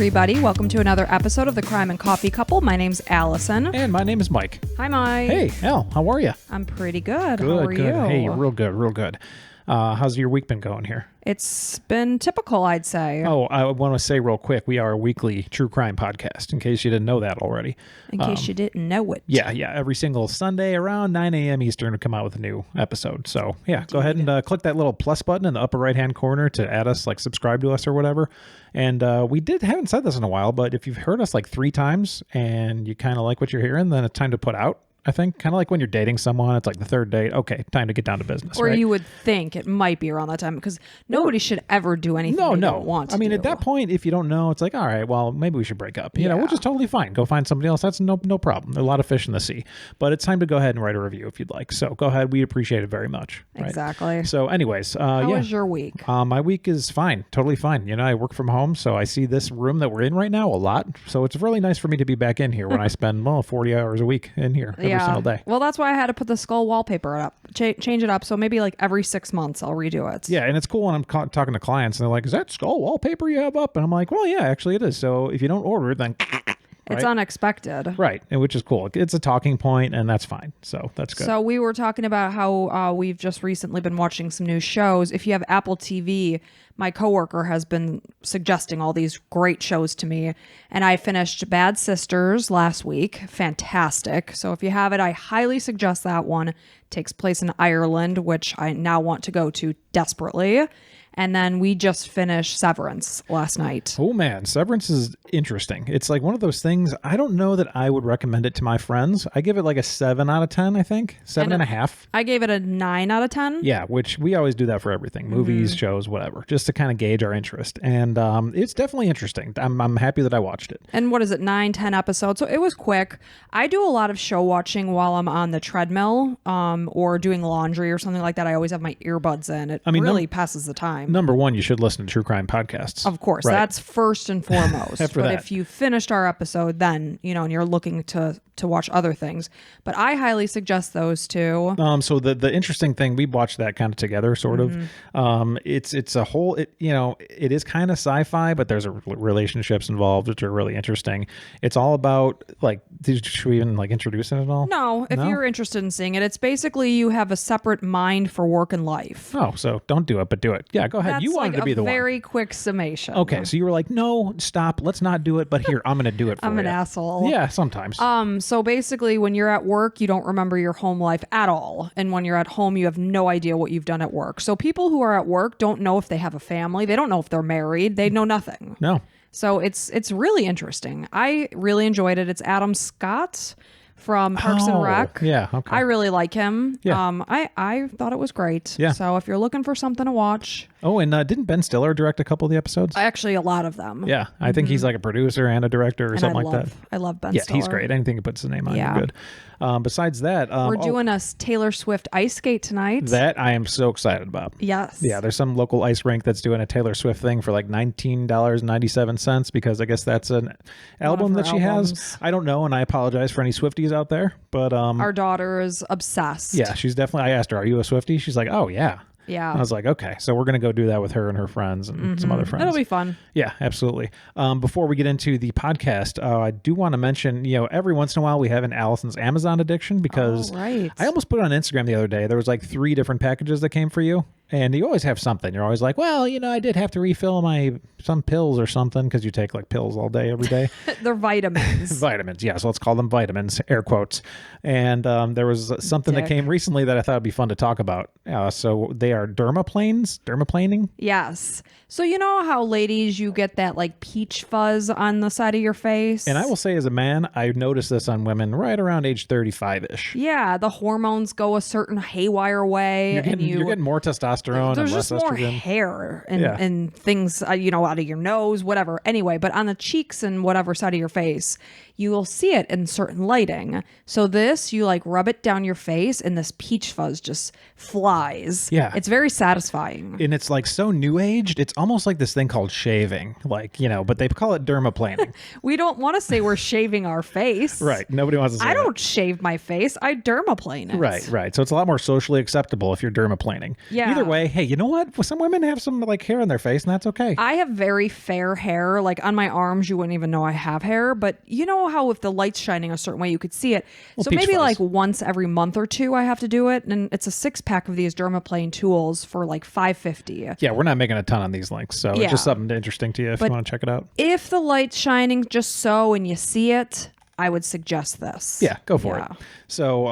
everybody. Welcome to another episode of the Crime and Coffee Couple. My name's Allison. And my name is Mike. Hi, Mike. Hey, Al, how are you? I'm pretty good. Good, How are good. you? Hey, real good. How's your week been going here? It's been typical, I'd say. Oh, I want to say real quick, we are a weekly true crime podcast, in case you didn't know that already. In case you didn't know it. Yeah. Every single Sunday around 9 a.m. Eastern to come out with a new episode. So, yeah, Go ahead and click that little plus button in the upper right-hand corner to add us, like subscribe to us or whatever. And we haven't said this in a while, but if you've heard us like 3 times and you kind of like what you're hearing, then it's time to put out. I think kind of like when you're dating someone, it's like the third date. Okay, time to get down to business. Or right? you would think it might be around that time because nobody should ever do anything they don't want to do. At that point, if you don't know, it's like, all right, well, maybe we should break up. You know, which is totally fine. Go find somebody else. That's no problem. There are a lot of fish in the sea. But it's time to go ahead and write a review if you'd like. So go ahead. We appreciate it very much. Right? Exactly. So anyways. How was your week? My week is fine. Totally fine. You know, I work from home, so I see this room that we're in right now a lot. So it's really nice for me to be back in here when I spend, 40 hours a week in here every single day. Well, that's why I had to put the skull wallpaper up, change it up. So maybe like every 6 months I'll redo it. Yeah, and it's cool when I'm talking to clients and they're like, is that skull wallpaper you have up? And I'm like, well, yeah, actually it is. So if you don't order it, then... It's unexpected. Right, and which is cool. It's a talking point, and that's fine. So that's good. So we were talking about how we've just recently been watching some new shows. If you have Apple TV, my coworker has been suggesting all these great shows to me, and I finished Bad Sisters last week. Fantastic. So if you have it, I highly suggest that one. It takes place in Ireland, which I now want to go to desperately. And then we just finished Severance last night. Oh, man. Severance is interesting. It's like one of those things. I don't know that I would recommend it to my friends. I give it like a 7 out of 10, I think. 7.5. I gave it a 9 out of 10. Yeah, which we always do that for everything. Movies, shows, whatever. Just to kind of gauge our interest. And it's definitely interesting. I'm happy that I watched it. And what is it, 9, 10 episodes? So it was quick. I do a lot of show watching while I'm on the treadmill or doing laundry or something like that. I always have my earbuds in. It really passes the time. Number one, you should listen to true crime podcasts. Of course. Right. That's first and foremost. If you finished our episode, then, and you're looking to watch other things. But I highly suggest those two. So the interesting thing, we watched that kind of together, sort of. It's a whole, it is kind of sci-fi, but there's relationships involved, which are really interesting. It's all about, should we even introduce it at all? No, if you're interested in seeing it, it's basically you have a separate mind for work and life. Oh, so don't do it, but do it. Yeah, go ahead. That's you wanted to be the one. Very quick summation. Okay, so you were like, no, stop, let's not do it, but here, I'm going to do it for you. I'm an asshole. Yeah, sometimes. So basically, when you're at work, you don't remember your home life at all. And when you're at home, you have no idea what you've done at work. So people who are at work don't know if they have a family. They don't know if they're married. They know nothing. No. So it's really interesting. I really enjoyed it. It's Adam Scott from Parks and Rec. Yeah, okay. I really like him. Yeah. I thought it was great. Yeah. So if you're looking for something to watch. Oh, and didn't Ben Stiller direct a couple of the episodes? Actually, a lot of them. Yeah, I think he's like a producer and a director or something like that. I love Ben Stiller. Yeah, he's great. Anything he puts his name on, you're good. Besides that... we're doing a Taylor Swift ice skate tonight. That I am so excited about. Yes. Yeah, there's some local ice rink that's doing a Taylor Swift thing for like $19.97 because I guess that's an album that she has. I don't know, and I apologize for any Swifties out there, but... our daughter is obsessed. Yeah, she's definitely... I asked her, are you a Swiftie? She's like, oh, yeah. Yeah. I was like, okay, so we're going to go do that with her and her friends and some other friends. It'll be fun. Yeah, absolutely. Before we get into the podcast, I do want to mention, every once in a while we have an Allison's Amazon addiction because I almost put it on Instagram the other day. There was like 3 different packages that came for you. And you always have something. You're always like, well, I did have to refill some pills or something because you take like pills all day, every day. They're vitamins. Vitamins, yeah. So let's call them vitamins, air quotes. And there was something that came recently that I thought would be fun to talk about. So they are dermaplaning. Yes. So you know how ladies, you get that like peach fuzz on the side of your face? And I will say as a man, I noticed this on women right around age 35-ish. Yeah. The hormones go a certain haywire way. You're getting more testosterone. There's and just less more estrogen. hair and things, out of your nose, whatever. Anyway, but on the cheeks and whatever side of your face, you will see it in certain lighting. So this, you like rub it down your face and this peach fuzz just flies. Yeah. It's very satisfying. And it's like so new aged. It's almost like this thing called shaving, like, but they call it dermaplaning. We don't want to say we're shaving our face. Right. Nobody wants to say I that. don't shave my face. I dermaplane it. Right. So it's a lot more socially acceptable if you're dermaplaning. Yeah. Either way, hey, you know what? Some women have some like hair on their face, and that's okay. I have very fair hair. Like on my arms, you wouldn't even know I have hair. But you know how if the light's shining a certain way, you could see it. Well, so peach maybe fuzz. like once every month or two, I have to do it. And it's a 6-pack of these dermaplane tools for like $5.50. Yeah, we're not making a ton on these links, so Yeah. it's just something interesting to you if you want to check it out. If the light's shining just so and you see it, I would suggest this. Yeah, go for it. So,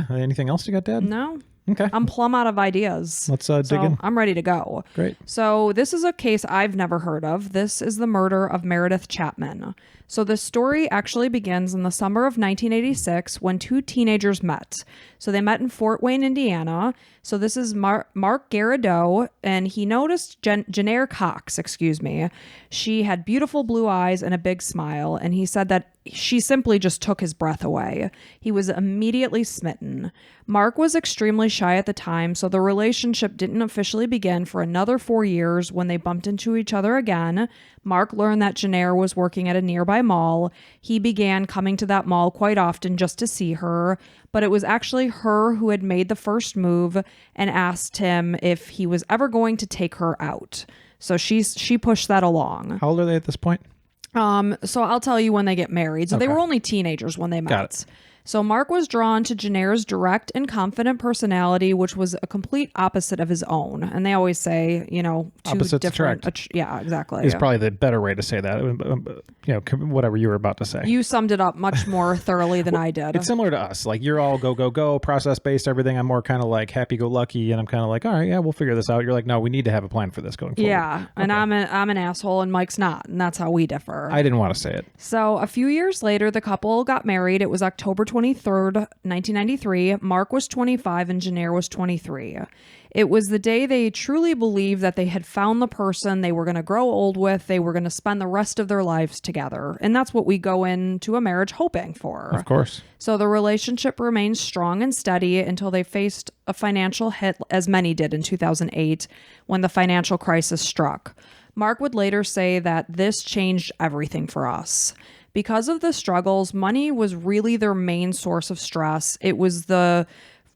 anything else you got, Dad? No. Okay. I'm plumb out of ideas. Let's dig in. I'm ready to go. Great. So this is a case I've never heard of. This is the murder of Meredith Chapman. So the story actually begins in the summer of 1986 when two teenagers met. So they met in Fort Wayne, Indiana. So this is Mark Garrido, and he noticed Jennair Cox, She had beautiful blue eyes and a big smile, and he said that she simply just took his breath away. He was immediately smitten. Mark was extremely shy at the time, so the relationship didn't officially begin for another 4 years when they bumped into each other again. Mark learned that Jennair was working at a nearby mall. He began coming to that mall quite often just to see her, but it was actually her who had made the first move and asked him if he was ever going to take her out. So she pushed that along. How old are they at this point? So I'll tell you when they get married. So they were only teenagers when they met. Got it. So Mark was drawn to Jennair's direct and confident personality, which was a complete opposite of his own. And they always say, two Opposites different. attract. Yeah, exactly. Is probably the better way to say that. Whatever you were about to say. You summed it up much more thoroughly than I did. It's similar to us. Like you're all go, process based, everything. I'm more kind of like happy go lucky, and I'm kind of like, all right, yeah, we'll figure this out. You're like, no, we need to have a plan for this going forward. Yeah, and I'm an asshole, and Mike's not, and that's how we differ. I didn't want to say it. So a few years later, the couple got married. It was October 23rd, 1993. Mark was 25 and Jennair was 23. It was the day they truly believed that they had found the person they were going to grow old with. They were going to spend the rest of their lives together. And that's what we go into a marriage hoping for. Of course. So the relationship remained strong and steady until they faced a financial hit, as many did in 2008, when the financial crisis struck. Mark would later say that this changed everything for us. Because of the struggles, money was really their main source of stress. It was the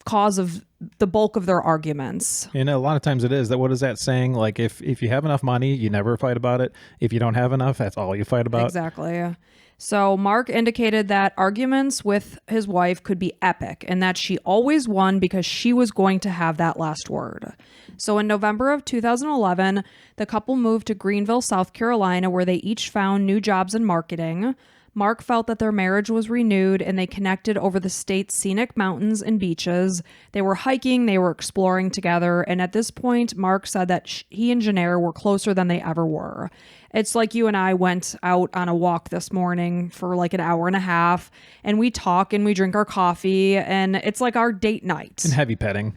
cause of the bulk of their arguments. And a lot of times it is that. What is that saying? Like if you have enough money, you never fight about it. If you don't have enough, that's all you fight about. Exactly. So Mark indicated that arguments with his wife could be epic and that she always won because she was going to have that last word. So in November of 2011, the couple moved to Greenville, South Carolina, where they each found new jobs in marketing. Mark felt that their marriage was renewed and they connected over the state's scenic mountains and beaches. They were hiking, they were exploring together, and at this point, Mark said that he and Jennair were closer than they ever were. It's like you and I went out on a walk this morning for like an hour and a half, and we talk and we drink our coffee, and it's like our date night. And heavy petting.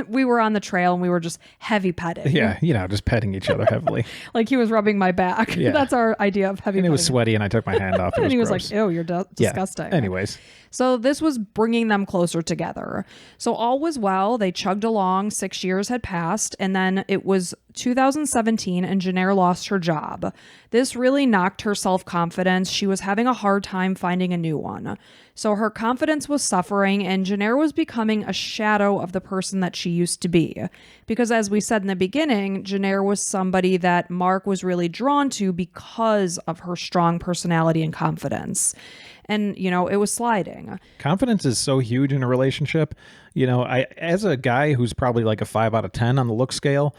We were on the trail and we were just heavy petting. Yeah, just petting each other heavily. Like he was rubbing my back. Yeah. That's our idea of heavy petting. And it was sweaty and I took my hand off. And he was gross. like, ew, you're disgusting. Yeah. Anyways. So this was bringing them closer together. So all was well. They chugged along. 6 years had passed. And then it was 2017 and Jennair lost her job. This really knocked her self-confidence. She was having a hard time finding a new one. So her confidence was suffering and Jennair was becoming a shadow of the person that she used to be. Because as we said in the beginning, Jennair was somebody that Mark was really drawn to because of her strong personality and confidence. And, it was sliding. Confidence is so huge in a relationship. As a guy who's probably like a 5 out of 10 on the look scale,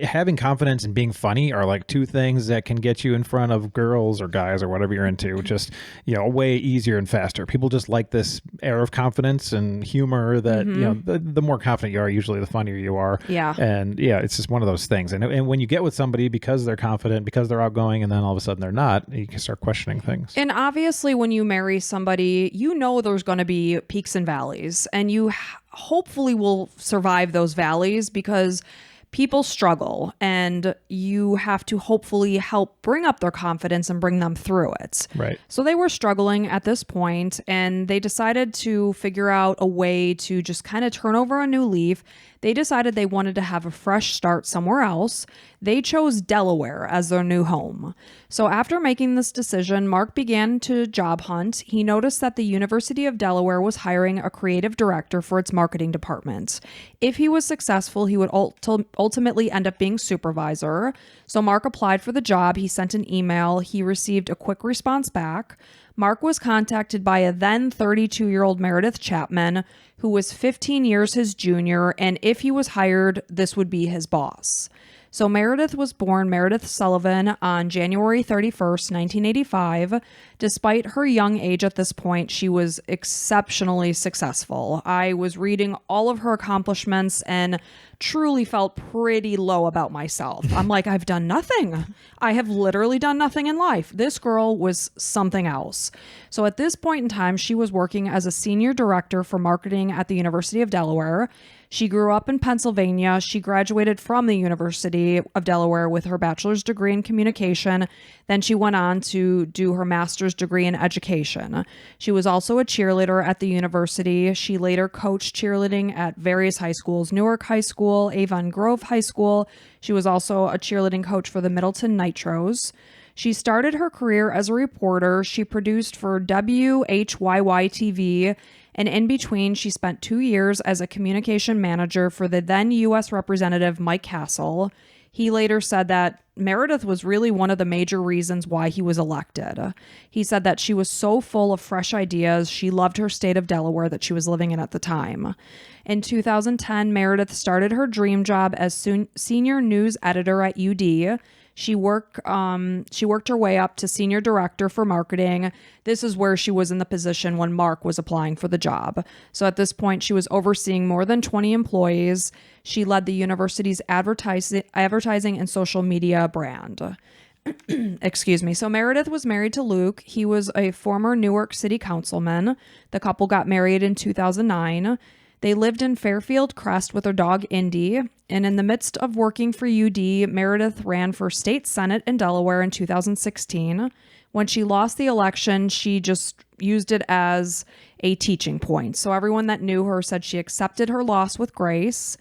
having confidence and being funny are like two things that can get you in front of girls or guys or whatever you're into, just, way easier and faster. People just like this air of confidence and humor that, the more confident you are, usually the funnier you are. Yeah. And it's just one of those things. And when you get with somebody because they're confident, because they're outgoing, and then all of a sudden they're not, you can start questioning things. And obviously when you marry somebody, there's going to be peaks and valleys, and you hopefully will survive those valleys because people struggle, and you have to hopefully help bring up their confidence and bring them through it. Right. So they were struggling at this point, and they decided to figure out a way to just kind of turn over a new leaf. They decided they wanted to have a fresh start somewhere else. They chose Delaware as their new home. So after making this decision, Mark began to job hunt. He noticed that the University of Delaware was hiring a creative director for its marketing department. If he was successful, he would ultimately end up being supervisor. So Mark applied for the job. He sent an email. He received a quick response back. Mark was contacted by a then 32-year-old Meredith Chapman, who was 15 years his junior, and if he was hired, this would be his boss. So Meredith was born Meredith Sullivan on January 31st, 1985. Despite her young age at this point, she was exceptionally successful. I was reading all of her accomplishments and truly felt pretty low about myself. I'm like, I've done nothing. I have literally done nothing in life. This girl was something else. So at this point in time, she was working as a senior director for marketing at the University of Delaware. She grew up in Pennsylvania. She graduated from the University of Delaware with her bachelor's degree in communication. Then she went on to do her master's degree in education. She was also a cheerleader at the university. She later coached cheerleading at various high schools, Newark High School, Avon Grove High School. She was also a cheerleading coach for the Middleton Nitros. She started her career as a reporter. She produced for WHYY-TV, and in between, she spent 2 years as a communication manager for the then U.S. Representative Mike Castle. He later said that Meredith was really one of the major reasons why he was elected. He said that she was so full of fresh ideas. She loved her state of Delaware that she was living in at the time. In 2010, Meredith started her dream job as senior news editor at UD. She worked her way up to senior director for marketing. This is where she was in the position when Mark was applying for the job. So at this point, she was overseeing more than 20 employees. She led the university's advertising and social media brand. Excuse me. So Meredith was married to Luke. He was a former Newark City councilman. The couple got married in 2009. They lived in Fairfield Crest with their dog, Indy. And in the midst of working for UD, Meredith ran for state senate in Delaware in 2016. When she lost the election, she just used it as a teaching point. So everyone that knew her said she accepted her loss with grace.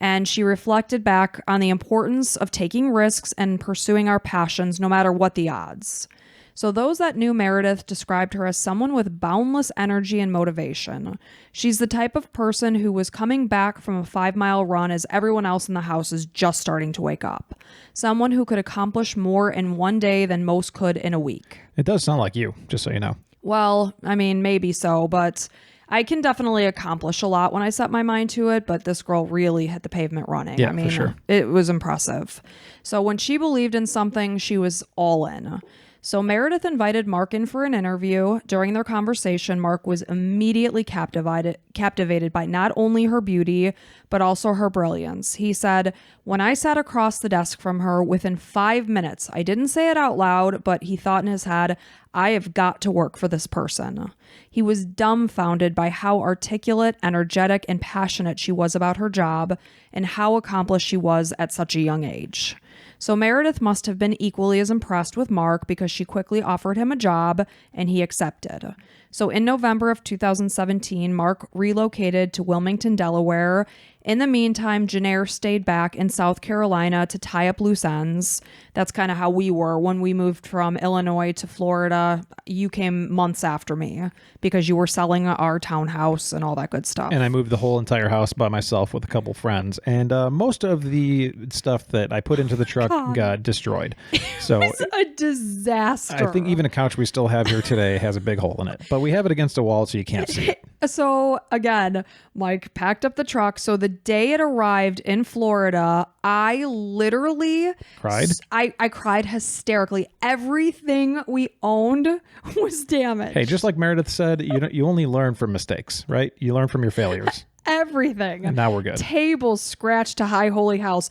And she reflected back on the importance of taking risks and pursuing our passions, no matter what the odds. So those that knew Meredith described her as someone with boundless energy and motivation. She's the type of person who was coming back from a 5-mile run as everyone else in the house is just starting to wake up. Someone who could accomplish more in one day than most could in a week. It does sound like you, just so you know. Well, I mean, maybe so, but I can definitely accomplish a lot when I set my mind to it, but this girl really hit the pavement running. Yeah, I mean, for sure. It was impressive. So when she believed in something, she was all in. So Meredith invited Mark in for an interview. During their conversation, Mark was immediately captivated by not only her beauty, but also her brilliance. He said, "When I sat across the desk from her, within 5 minutes, I didn't say it out loud, but he thought in his head, I have got to work for this person." He was dumbfounded by how articulate, energetic, and passionate she was about her job and how accomplished she was at such a young age. So Meredith must have been equally as impressed with Mark because she quickly offered him a job and he accepted. So in November of 2017, Mark relocated to Wilmington, Delaware. In the meantime, Jennair stayed back in South Carolina to tie up loose ends. That's kind of how we were when we moved from Illinois to Florida. You came months after me because you were selling our townhouse and all that good stuff. And I moved the whole entire house by myself with a couple friends. And most of the stuff that I put into the truck got destroyed. So it's a disaster. I think even a couch we still have here today has a big hole in it. But we have it against a wall so you can't see it. So again, Mike packed up the truck. So the day it arrived in Florida, I literally cried. I cried hysterically. Everything we owned was damaged. Hey, just like Meredith said, you only learn from mistakes, right? You learn from your failures. Everything. And now we're good. Tables scratched to High Holy House.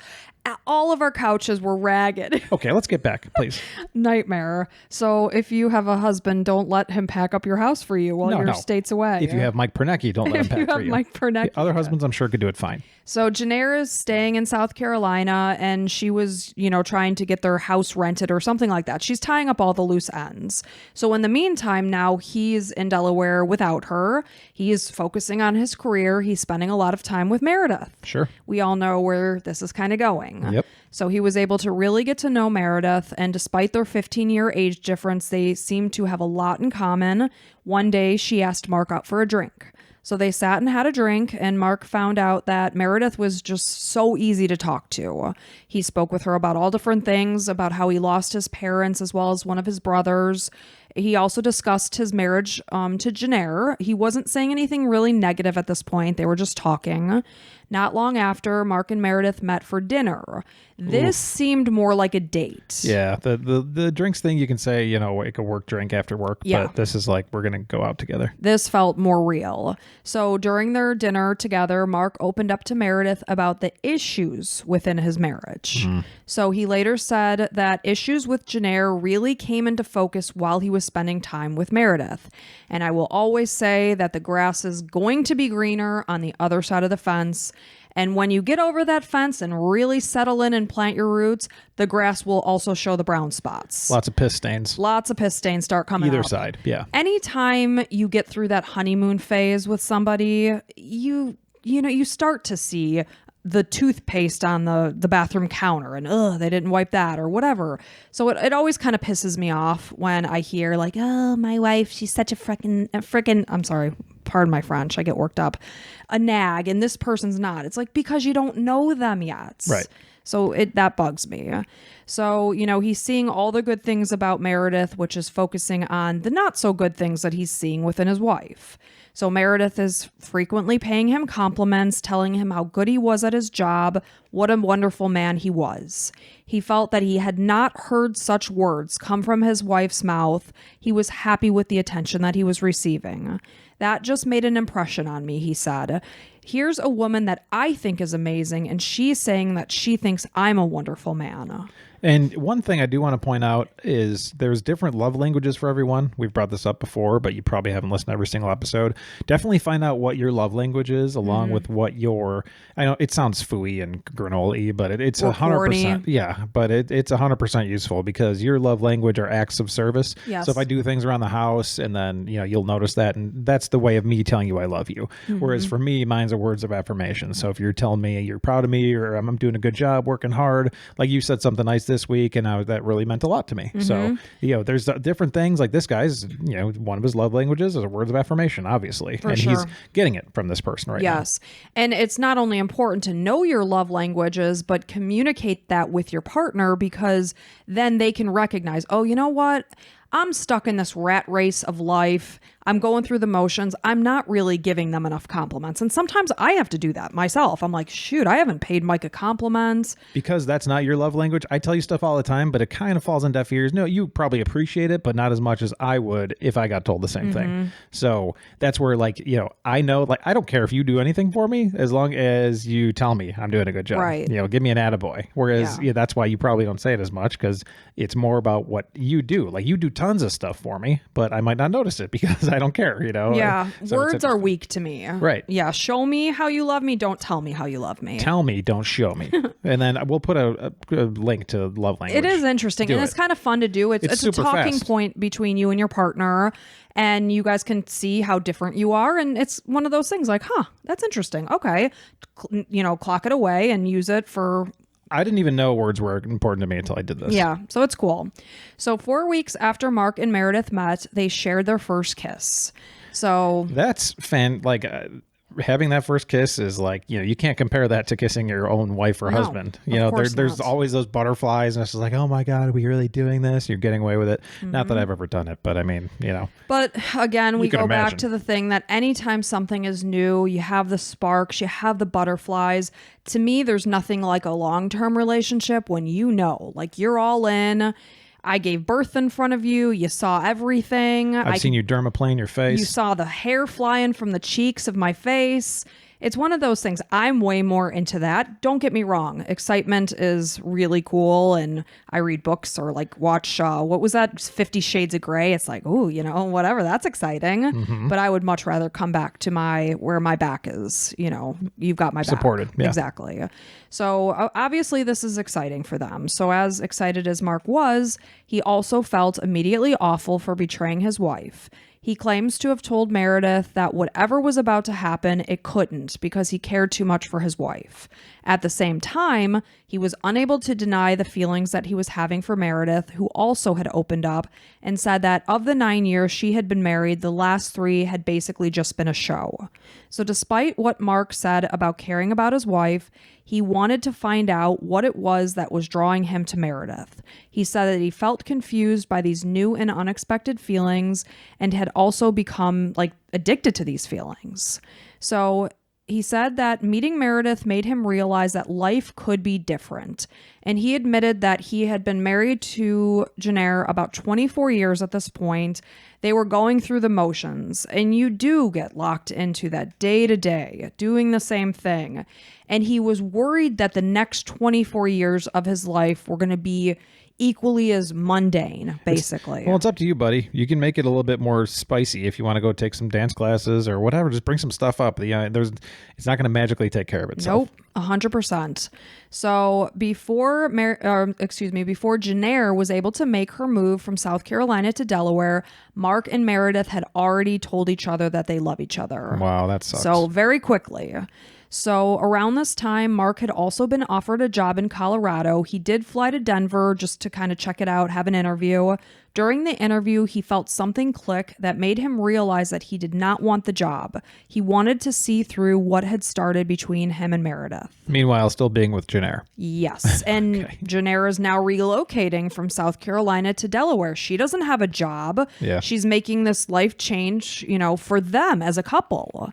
All of our couches were ragged. Okay, let's get back, please. Nightmare. So if you have a husband, don't let him pack up your house for you while you're states away. If you have Mike Pernecki, don't let him pack for you. Mike Pernecki. The other husbands, I'm sure, could do it fine. So Jennair is staying in South Carolina, and she was, trying to get their house rented or something like that. She's tying up all the loose ends. So in the meantime, now he's in Delaware without her. He is focusing on his career. He's spending a lot of time with Meredith. Sure. We all know where this is kind of going. Yep. So he was able to really get to know Meredith, and despite their 15-year age difference, they seem to have a lot in common. One day, she asked Mark out for a drink. So they sat and had a drink, and Mark found out that Meredith was just so easy to talk to. He spoke with her about all different things, about how he lost his parents as well as one of his brothers. He also discussed his marriage to Jennair. He wasn't saying anything really negative at this point. They were just talking. Not long after, Mark and Meredith met for dinner. This seemed more like a date. Yeah, the drinks thing, you can say, like a work drink after work, but this is like, we're going to go out together. This felt more real. So during their dinner together, Mark opened up to Meredith about the issues within his marriage. So he later said that issues with Jennair really came into focus while he was spending time with Meredith. And I will always say that the grass is going to be greener on the other side of the fence. And when you get over that fence and really settle in and plant your roots, the grass will also show the brown spots. Lots of piss stains. Lots of piss stains start coming out. Either side, yeah. Anytime you get through that honeymoon phase with somebody, you start to see the toothpaste on the bathroom counter and they didn't wipe that or whatever. So it always kind of pisses me off when I hear like, oh, my wife, she's such a freaking, I'm sorry, pardon my French, I get worked up, a nag, and this person's not. It's like, because you don't know them yet. Right. So that bugs me. So, he's seeing all the good things about Meredith, which is focusing on the not so good things that he's seeing within his wife. So Meredith is frequently paying him compliments, telling him how good he was at his job, what a wonderful man he was. He felt that he had not heard such words come from his wife's mouth. He was happy with the attention that he was receiving. That just made an impression on me, he said. Here's a woman that I think is amazing, and she's saying that she thinks I'm a wonderful man. And one thing I do want to point out is there's different love languages for everyone. We've brought this up before, but you probably haven't listened to every single episode. Definitely find out what your love language is along with what I know it sounds phooey and granola-y, but it's 100%. Yeah, but it's 100% useful because your love language are acts of service. Yes. So if I do things around the house and then, you'll notice that, and that's the way of me telling you I love you. Whereas for me, mine's are words of affirmation. So if you're telling me you're proud of me or I'm doing a good job, working hard, like you said something nice this week, and that really meant a lot to me. So, there's different things like this guy's, one of his love languages is a words of affirmation, obviously. He's getting it from this person right now. Yes. And it's not only important to know your love languages, but communicate that with your partner, because then they can recognize, oh, you know what? I'm stuck in this rat race of life. I'm going through the motions. I'm not really giving them enough compliments. And sometimes I have to do that myself. I'm like, shoot, I haven't paid Mike a compliment. Because that's not your love language. I tell you stuff all the time, but it kind of falls on deaf ears. No, you probably appreciate it, but not as much as I would if I got told the same thing. So that's where, I know, I don't care if you do anything for me as long as you tell me I'm doing a good job. Right. Give me an attaboy. Whereas, that's why you probably don't say it as much, because it's more about what you do. Like, you do tons of stuff for me, but I might not notice it because I don't care, Yeah. So words are weak to me. Right. Yeah. Show me how you love me. Don't tell me how you love me. Tell me, don't show me. And then we'll put a link to love language. It is interesting. And it's kind of fun to do. It's a talking point between you and your partner. And you guys can see how different you are. And it's one of those things like, that's interesting. Okay. Clock it away and use it for... I didn't even know words were important to me until I did this. Yeah, so it's cool. So 4 weeks after Mark and Meredith met, they shared their first kiss. So that's having that first kiss is you can't compare that to kissing your own wife or husband. There's always those butterflies, and it's just like, oh my God, are we really doing this? You're getting away with it. Not that I've ever done it, but I mean, But again, we go back to the thing that anytime something is new, you have the sparks, you have the butterflies. To me, there's nothing like a long-term relationship when you're all in. I gave birth in front of you. You saw everything. I've seen you dermaplane your face. You saw the hair flying from the cheeks of my face. It's one of those things. I'm way more into that. Don't get me wrong. Excitement is really cool. And I read books or like watch, what was that? 50 Shades of Grey. It's like, oh, whatever. That's exciting. But I would much rather come back to where my back is. You've got my back. Supported. Yeah. Exactly. So obviously this is exciting for them. So as excited as Mark was, he also felt immediately awful for betraying his wife. He claims to have told Meredith that whatever was about to happen, it couldn't because he cared too much for his wife. At the same time, he was unable to deny the feelings that he was having for Meredith, who also had opened up and said that of the 9 years she had been married, the last 3 had basically just been a show. So despite what Mark said about caring about his wife, he wanted to find out what it was that was drawing him to Meredith. He said that he felt confused by these new and unexpected feelings and had also become addicted to these feelings. So he said that meeting Meredith made him realize that life could be different. And he admitted that he had been married to Jennair about 24 years at this point. They were going through the motions, and you do get locked into that day to day, doing the same thing. And he was worried that the next 24 years of his life were going to be equally as mundane, basically. It's up to you, buddy. You can make it a little bit more spicy if you want to go take some dance classes or whatever. Just bring some stuff up. It's not going to magically take care of itself. Nope, 100%. So before Jennair was able to make her move from South Carolina to Delaware, Mark and Meredith had already told each other that they love each other. Wow, that sucks. So very quickly. So around this time, Mark had also been offered a job in Colorado. He did fly to Denver just to kind of check it out, have an interview. During the interview, he felt something click that made him realize that he did not want the job. He wanted to see through what had started between him and Meredith. Meanwhile, still being with Jennair. Yes. And okay. Jennair is now relocating from South Carolina to Delaware. She doesn't have a job. Yeah. She's making this life change, for them as a couple.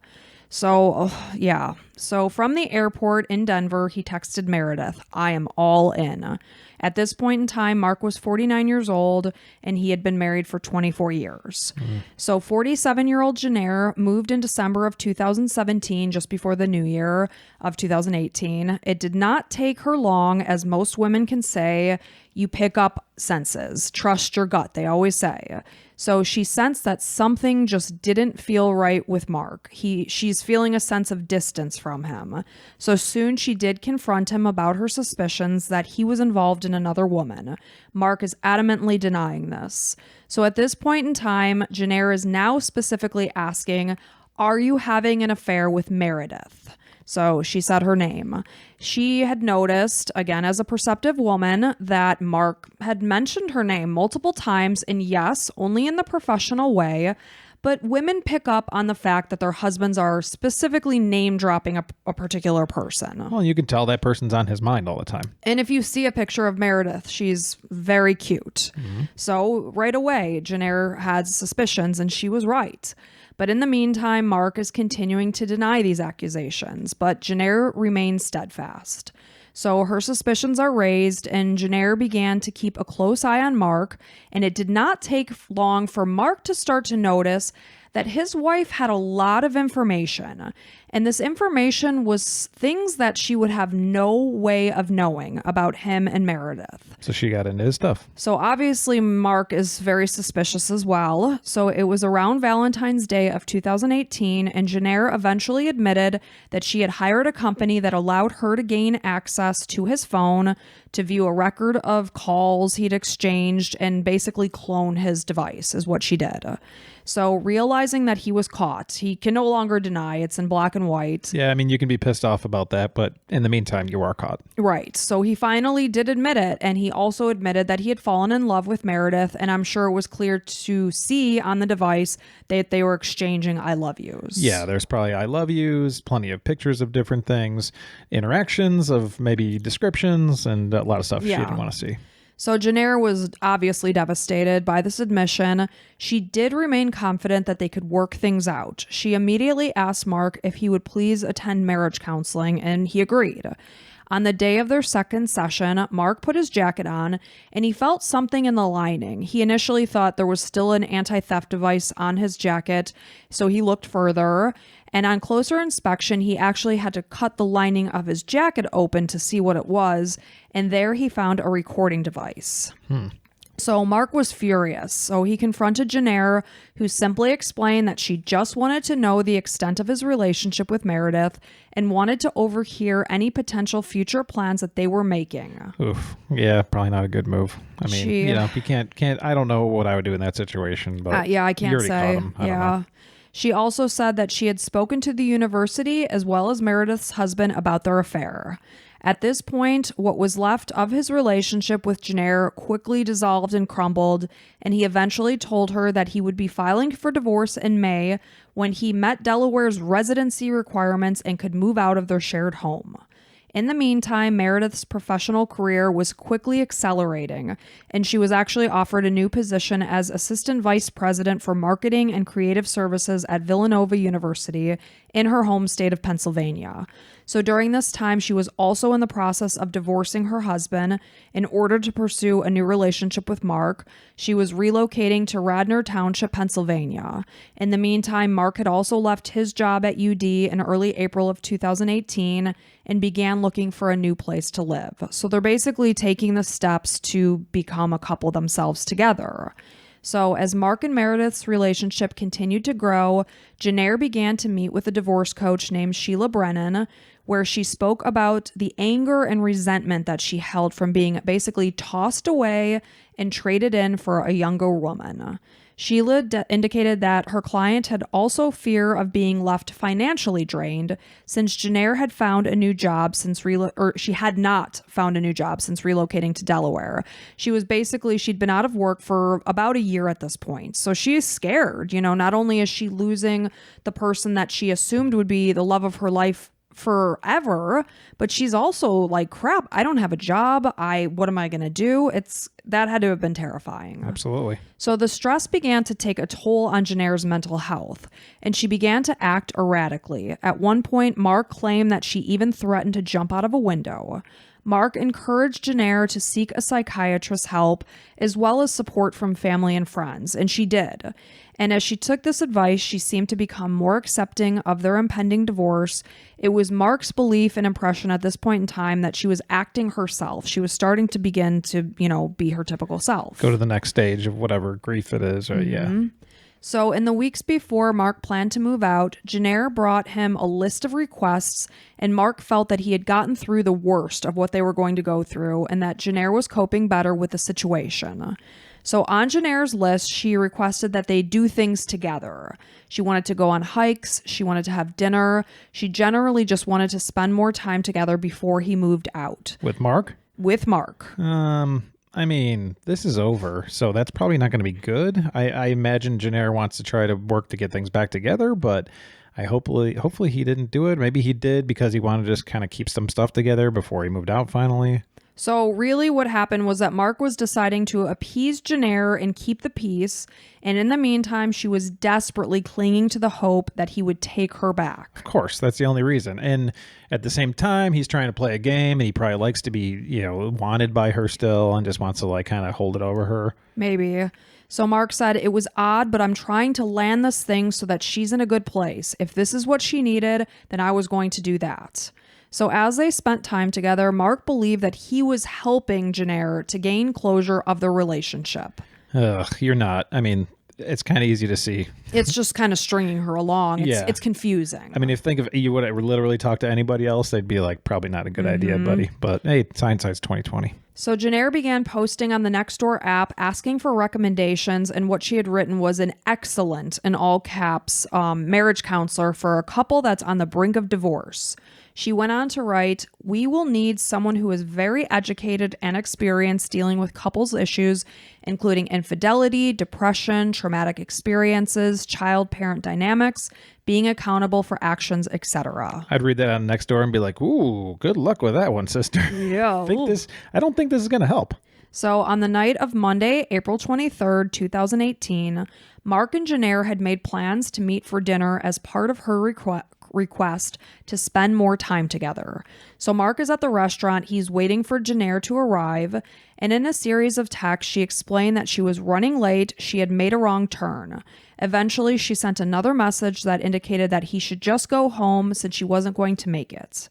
So, yeah. So from the airport in Denver, he texted Meredith, "I am all in." At this point in time, Mark was 49 years old and he had been married for 24 years. So 47-year-old Jennair moved in December of 2017, just before the new year of 2018. It did not take her long, as most women can say, you pick up senses. Trust your gut, they always say. So she sensed that something just didn't feel right with Mark. She's feeling a sense of distance from him. So soon she did confront him about her suspicions that he was involved in another woman. Mark is adamantly denying this. So at this point in time, Jennair is now specifically asking, "Are you having an affair with Meredith?" So she said her name. She had noticed, again, as a perceptive woman, that Mark had mentioned her name multiple times, and yes, only in the professional way. But women pick up on the fact that their husbands are specifically name dropping a particular person. Well, you can tell that person's on his mind all the time. And if you see a picture of Meredith, she's very cute. So right away, Jennair had suspicions, and she was right. But in the meantime, Mark is continuing to deny these accusations, but Jennair remains steadfast. So her suspicions are raised, and Jennair began to keep a close eye on Mark, and it did not take long for Mark to start to notice that his wife had a lot of information, and this information was things that she would have no way of knowing about him and Meredith. So she got into his stuff. So obviously Mark is very suspicious as well. So it was around Valentine's Day of 2018, and Jennair eventually admitted that she had hired a company that allowed her to gain access to his phone to view a record of calls he'd exchanged and basically clone his device is what she did. So realizing that he was caught, he can no longer deny, it's in black and white. Yeah, I mean, you can be pissed off about that, but in the meantime, you are caught. Right. So he finally did admit it, and he also admitted that he had fallen in love with Meredith, and I'm sure it was clear to see on the device that they were exchanging I love yous. Yeah, there's probably I love yous, plenty of pictures of different things, interactions of maybe descriptions, and a lot of stuff she didn't want to see. So Jennair was obviously devastated by this admission. She did remain confident that they could work things out. She immediately asked Mark if he would please attend marriage counseling, and he agreed. On the day of their second session, Mark put his jacket on, and he felt something in the lining. He initially thought there was still an anti-theft device on his jacket, so he looked further, And on closer inspection, he actually had to cut the lining of his jacket open to see what it was. And there he found a recording device. So Mark was furious. So he confronted Jennair, who simply explained that she just wanted to know the extent of his relationship with Meredith and wanted to overhear any potential future plans that they were making. Oof. Yeah, probably not a good move. I mean, you can't, I don't know what I would do in that situation, but yeah, I can't you already say. caught him. I don't know. She also said that she had spoken to the university as well as Meredith's husband about their affair. At this point, what was left of his relationship with Jennair quickly dissolved and crumbled, and he eventually told her that he would be filing for divorce in May when he met Delaware's residency requirements and could move out of their shared home. In the meantime, Meredith's professional career was quickly accelerating, and she was actually offered a new position as Assistant Vice President for Marketing and Creative Services at Villanova University in her home state of Pennsylvania. So during this time, she was also in the process of divorcing her husband in order to pursue a new relationship with Mark. She was relocating to Radnor Township, Pennsylvania. In the meantime, Mark had also left his job at UD in early April of 2018 and began looking for a new place to live. So they're basically taking the steps to become a couple themselves together. So as Mark and Meredith's relationship continued to grow, Jennair began to meet with a divorce coach named Sheila Brennan, where she spoke about the anger and resentment that she held from being basically tossed away and traded in for a younger woman. Sheila indicated that her client had also fear of being left financially drained since Jennair had found a new job she had not found a new job since relocating to Delaware. She'd been out of work for about a year at this point. So she is scared, not only is she losing the person that she assumed would be the love of her life forever, but she's also like, crap, I don't have a job. What am I going to do? That had to have been terrifying. Absolutely. So the stress began to take a toll on Jennair's mental health, and she began to act erratically. At one point, Mark claimed that she even threatened to jump out of a window. Mark encouraged Jennair to seek a psychiatrist's help as well as support from family and friends, and she did. And as she took this advice, she seemed to become more accepting of their impending divorce. It was Mark's belief and impression at this point in time that she was acting herself. She was starting to begin to, be her typical self. Go to the next stage of whatever grief it is. Or, yeah. So in the weeks before Mark planned to move out, Jennair brought him a list of requests, and Mark felt that he had gotten through the worst of what they were going to go through and that Jennair was coping better with the situation. So on Jennair's list, she requested that they do things together. She wanted to go on hikes. She wanted to have dinner. She generally just wanted to spend more time together before he moved out. With Mark? With Mark. I mean, this is over, so that's probably not going to be good. I imagine Jennair wants to try to work to get things back together, but hopefully he didn't do it. Maybe he did because he wanted to just kind of keep some stuff together before he moved out finally. So really what happened was that Mark was deciding to appease Jennair and keep the peace. And in the meantime, she was desperately clinging to the hope that he would take her back. Of course, that's the only reason. And at the same time, he's trying to play a game and he probably likes to be, wanted by her still and just wants to kind of hold it over her. Maybe. So Mark said, "It was odd, but I'm trying to land this thing so that she's in a good place. If this is what she needed, then I was going to do that." So as they spent time together, Mark believed that he was helping Jennair to gain closure of their relationship. Ugh, you're not. I mean, it's kind of easy to see. It's just kind of stringing her along. It's confusing. I mean, if you would literally talk to anybody else, they'd be like, probably not a good idea, buddy. But hey, hindsight's 20/20. So Jennair began posting on the Nextdoor app, asking for recommendations, and what she had written was an excellent, in all caps, marriage counselor for a couple that's on the brink of divorce. She went on to write, "We will need someone who is very educated and experienced dealing with couples issues, including infidelity, depression, traumatic experiences, child-parent dynamics, being accountable for actions, etc." I'd read that on Nextdoor and be like, "Ooh, good luck with that one, sister." Yeah. I don't think this is going to help. So on the night of Monday, April 23rd, 2018, Mark and Jennair had made plans to meet for dinner as part of her request to spend more time together. So Mark is at the restaurant. He's waiting for Jennair to arrive. And in a series of texts, she explained that she was running late. She had made a wrong turn. Eventually, she sent another message that indicated that he should just go home since she wasn't going to make it.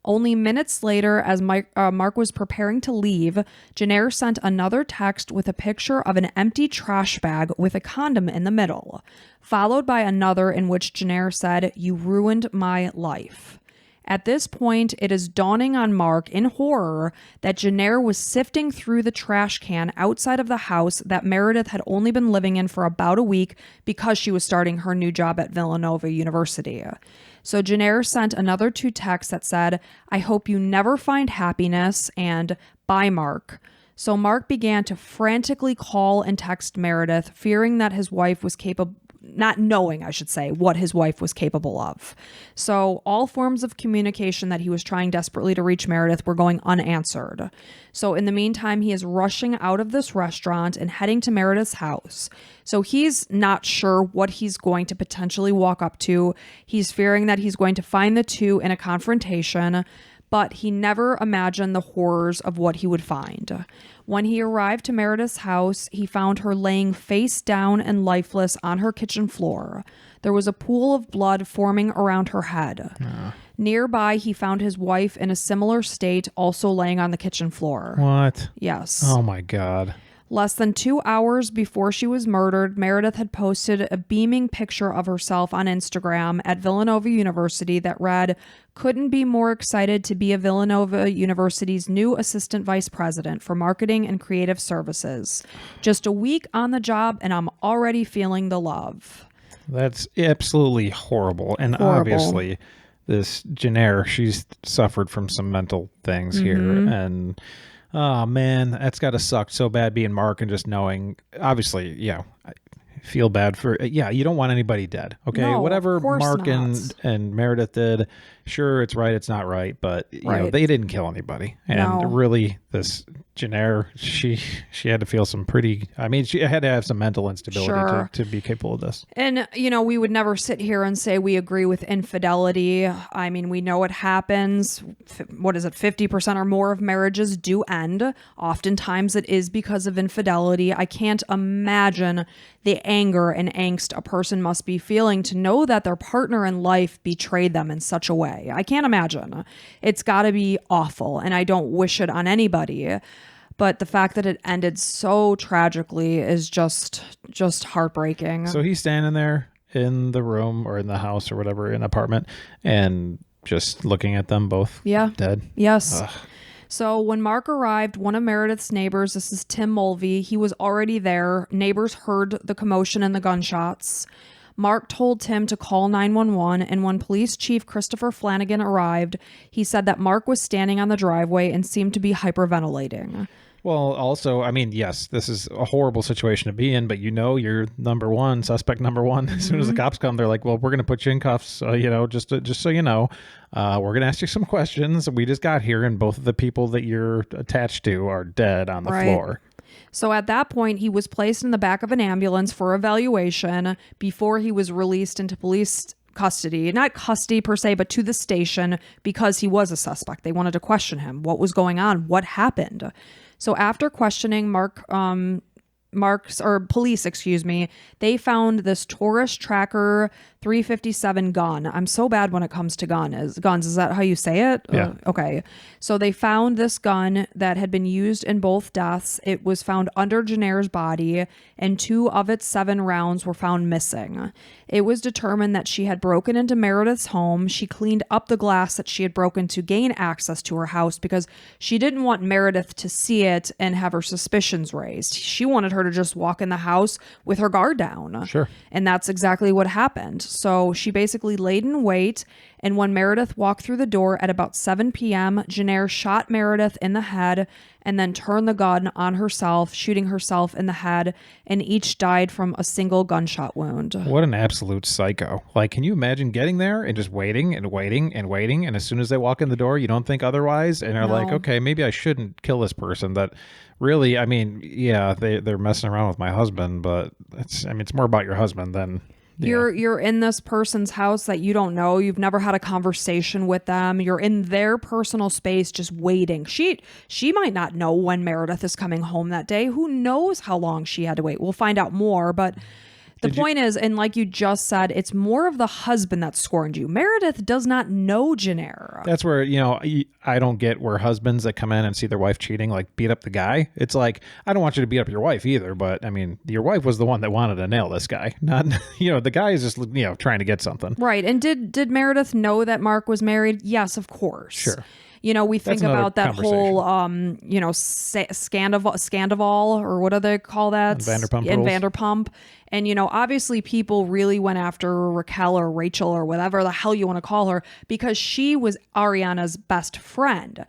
Only minutes later, as Mark was preparing to leave, Jennair sent another text with a picture of an empty trash bag with a condom in the middle, followed by another in which Jennair said, "You ruined my life." At this point, it is dawning on Mark in horror that Jennair was sifting through the trash can outside of the house that Meredith had only been living in for about a week because she was starting her new job at Villanova University. So Jennair sent another 2 texts that said, "I hope you never find happiness," and "Bye, Mark." So Mark began to frantically call and text Meredith, fearing that his wife was capable, not knowing, I should say, what his wife was capable of. So all forms of communication that he was trying desperately to reach Meredith were going unanswered. So in the meantime, he is rushing out of this restaurant and heading to Meredith's house. So he's not sure what he's going to potentially walk up to. He's fearing that he's going to find the two in a confrontation, but he never imagined the horrors of what he would find. When he arrived to Meredith's house, he found her laying face down and lifeless on her kitchen floor. There was a pool of blood forming around her head. Nearby, he found his wife in a similar state, also laying on the kitchen floor. What? Yes. Oh my God. Less than 2 hours before she was murdered, Meredith had posted a beaming picture of herself on Instagram at Villanova University that read, "Couldn't be more excited to be a Villanova University's new assistant vice president for marketing and creative services. Just a week on the job and I'm already feeling the love." That's absolutely horrible. And Horrible. obviously, this Jennair, she's suffered from some mental things here. And oh man, that's got to suck so bad being Mark and just knowing, obviously, yeah, I feel bad for, you don't want anybody dead. Okay. No, whatever of course Mark not. and Meredith did, sure, it's right, it's not right, but you know, Right. they didn't kill anybody. And No. really, this Jennair, she had to feel some pretty, I mean, she had to have some mental instability Sure. to be capable of this. And, we would never sit here and say we agree with infidelity. I mean, we know it happens. What is it? 50% or more of marriages do end. Oftentimes it is because of infidelity. I can't imagine the anger and angst a person must be feeling to know that their partner in life betrayed them in such a way. I can't imagine. It's got to be awful, and I don't wish it on anybody. But the fact that it ended so tragically is just heartbreaking. So he's standing there in the room or in the house or whatever, in the apartment, and just looking at them both dead. Yes. Ugh. So when Mark arrived, one of Meredith's neighbors, this is Tim Mulvey, he was already there. Neighbors heard the commotion and the gunshots. Mark told Tim to call 911, and when Police Chief Christopher Flanagan arrived, he said that Mark was standing on the driveway and seemed to be hyperventilating. Well, also, I mean, yes, this is a horrible situation to be in, but you're suspect number one. As soon as the cops come, they're like, well, we're going to put you in cuffs, just so you know. We're going to ask you some questions. We just got here, and both of the people that you're attached to are dead on the floor. So at that point, he was placed in the back of an ambulance for evaluation before he was released into police custody. Not custody per se, but to the station because he was a suspect. They wanted to question him. What was going on? What happened? So after questioning police, they found this Taurus Tracker 357 gun. I'm so bad when it comes to guns. Is that how you say it? Yeah. Okay. So they found this gun that had been used in both deaths. It was found under Jennair's body, and 2 of its 7 rounds were found missing. It was determined that she had broken into Meredith's home. She cleaned up the glass that she had broken to gain access to her house because she didn't want Meredith to see it and have her suspicions raised. She wanted her to just walk in the house with her guard down. Sure. And that's exactly what happened. So she basically laid in wait, and when Meredith walked through the door at about 7 p.m., Jennair shot Meredith in the head and then turned the gun on herself, shooting herself in the head, and each died from a single gunshot wound. What an absolute psycho. Like, can you imagine getting there and just waiting and waiting and waiting, and as soon as they walk in the door, you don't think otherwise, and you're like, okay, maybe I shouldn't kill this person. That really, I mean, yeah, they're messing around with my husband, but it's more about your husband than You're in this person's house that you don't know. You've never had a conversation with them. You're in their personal space just waiting. She might not know when Meredith is coming home that day. Who knows how long she had to wait? We'll find out more, but the point is, and like you just said, it's more of the husband that scorned you. Meredith does not know Jennair. That's where, I don't get where husbands that come in and see their wife cheating, like beat up the guy. It's like, I don't want you to beat up your wife either, but I mean, your wife was the one that wanted to nail this guy. Not, the guy is just, trying to get something. Right. And did Meredith know that Mark was married? Yes, of course. Sure. We think about that whole, Scandival, or what do they call that? Vanderpump in rules. Vanderpump. And, obviously people really went after Raquel or Rachel or whatever the hell you want to call her because she was Ariana's best friend.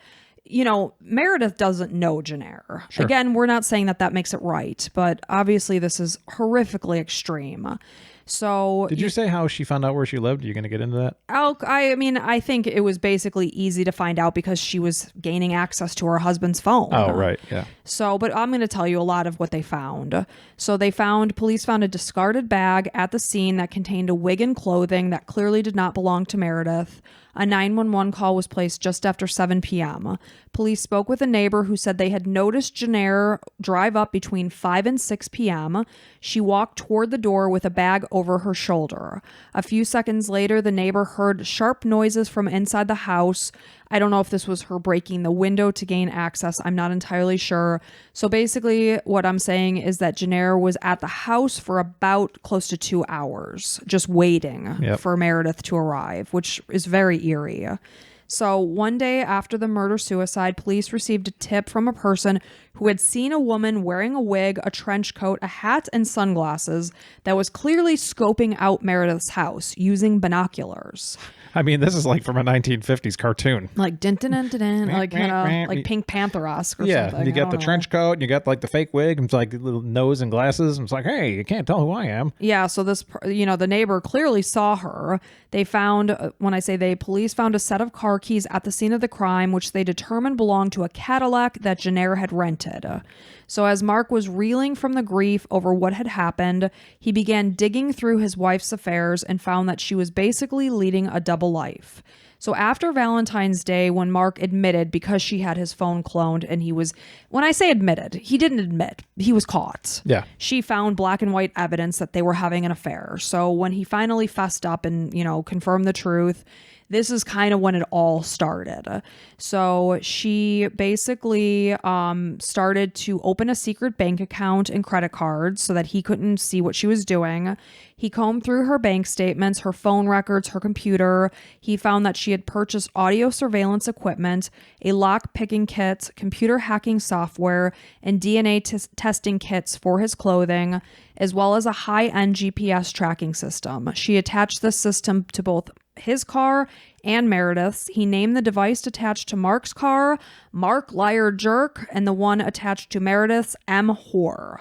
Meredith doesn't know Jennair. Sure. Again, we're not saying that makes it right, but obviously this is horrifically extreme. So did you say how she found out where she lived? Are you going to get into that? I think it was basically easy to find out because she was gaining access to her husband's phone. Oh, right. Yeah. So, but I'm going to tell you a lot of what they found. So police found a discarded bag at the scene that contained a wig and clothing that clearly did not belong to Meredith. A 911 call was placed just after 7 p.m. Police spoke with a neighbor who said they had noticed Jennair drive up between 5 and 6 p.m. She walked toward the door with a bag over her shoulder. A few seconds later, the neighbor heard sharp noises from inside the house. I don't know if this was her breaking the window to gain access. I'm not entirely sure. So basically what I'm saying is that Jennair was at the house for about close to 2 hours, just waiting for Meredith to arrive, which is very eerie. So one day after the murder-suicide, police received a tip from a person who had seen a woman wearing a wig, a trench coat, a hat, and sunglasses that was clearly scoping out Meredith's house using binoculars. I mean, this is like from a 1950s cartoon. Like din din din din, like like Pink Panther-esque or something. Yeah, you got the trench coat, and you got like the fake wig, and it's like little nose and glasses, and it's like, hey, you can't tell who I am. Yeah, so this, the neighbor clearly saw her. They found, police found a set of car keys at the scene of the crime, which they determined belonged to a Cadillac that Jennair had rented. So as Mark was reeling from the grief over what had happened, he began digging through his wife's affairs and found that she was basically leading a double life. So after Valentine's Day, when Mark admitted because she had his phone cloned and when I say admitted, he didn't admit, he was caught. Yeah. She found black and white evidence that they were having an affair. So when he finally fessed up and, confirmed the truth, this is kind of when it all started. So she basically started to open a secret bank account and credit cards so that he couldn't see what she was doing. He combed through her bank statements, her phone records, her computer. He found that she had purchased audio surveillance equipment, a lock-picking kit, computer hacking software, and DNA testing kits for his clothing, as well as a high-end GPS tracking system. She attached this system to both his car and Meredith's. He named the device attached to Mark's car Mark Liar Jerk, and the one attached to Meredith's M. Whore.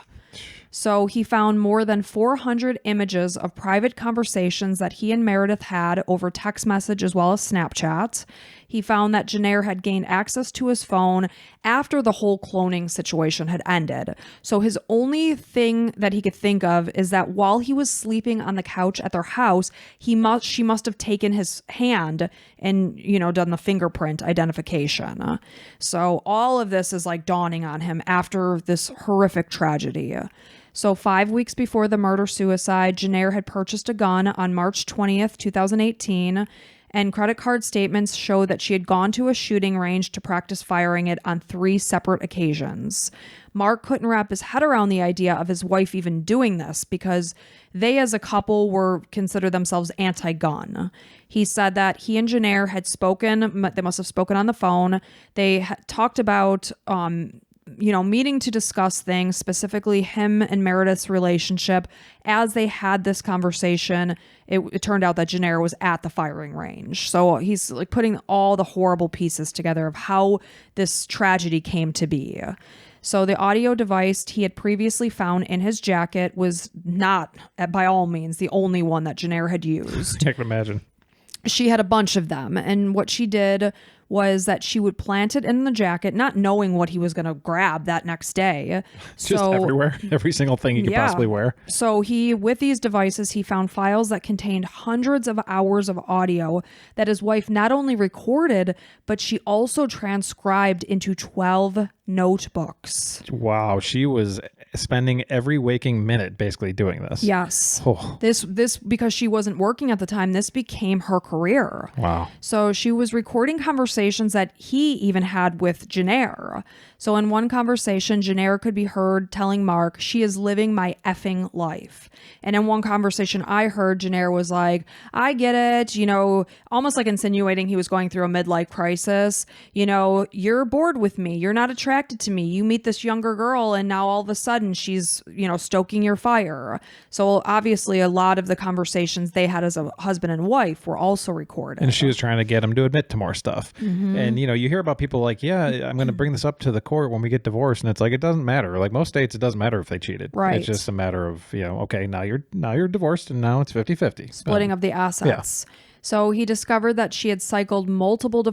So he found more than 400 images of private conversations that he and Meredith had over text message as well as Snapchat. He found that Jennair had gained access to his phone after the whole cloning situation had ended. So his only thing that he could think of is that while he was sleeping on the couch at their house, she must have taken his hand and, done the fingerprint identification. So all of this is like dawning on him after this horrific tragedy. So 5 weeks before the murder-suicide, Jennair had purchased a gun on March 20th, 2018, and credit card statements show that she had gone to a shooting range to practice firing it on 3 separate occasions. Mark couldn't wrap his head around the idea of his wife even doing this because they as a couple were considered themselves anti-gun. He said that he and Jennair had spoken, they must have spoken on the phone. They talked about meeting to discuss things, specifically him and Meredith's relationship. As they had this conversation, it turned out that Jennair was at the firing range. So he's like putting all the horrible pieces together of how this tragedy came to be. So the audio device he had previously found in his jacket was not, by all means, the only one that Jennair had used. I can imagine. She had a bunch of them. And what she did was that she would plant it in the jacket, not knowing what he was going to grab that next day. Just everywhere, every single thing you could possibly wear. So with these devices, he found files that contained hundreds of hours of audio that his wife not only recorded, but she also transcribed into 12 notebooks. Wow, she was spending every waking minute basically doing this. Yes. Oh. This because she wasn't working at the time, this became her career. Wow. So she was recording conversations that he even had with Jennair. So in one conversation, Jennair could be heard telling Mark, "She is living my effing life." And in one conversation I heard, Jennair was like, "I get it," almost like insinuating he was going through a midlife crisis. "You're bored with me. You're not attracted to me. You meet this younger girl and now all of a sudden she's, stoking your fire." So obviously a lot of the conversations they had as a husband and wife were also recorded. And she was trying to get him to admit to more stuff. Mm-hmm. And, you hear about people like, yeah, I'm going to bring this up to the court when we get divorced. And it's like, it doesn't matter. Like most states, it doesn't matter if they cheated. Right. It's just a matter of, okay, now you're divorced and now it's 50-50. Splitting of the assets. Yeah. So he discovered that she had cycled multiple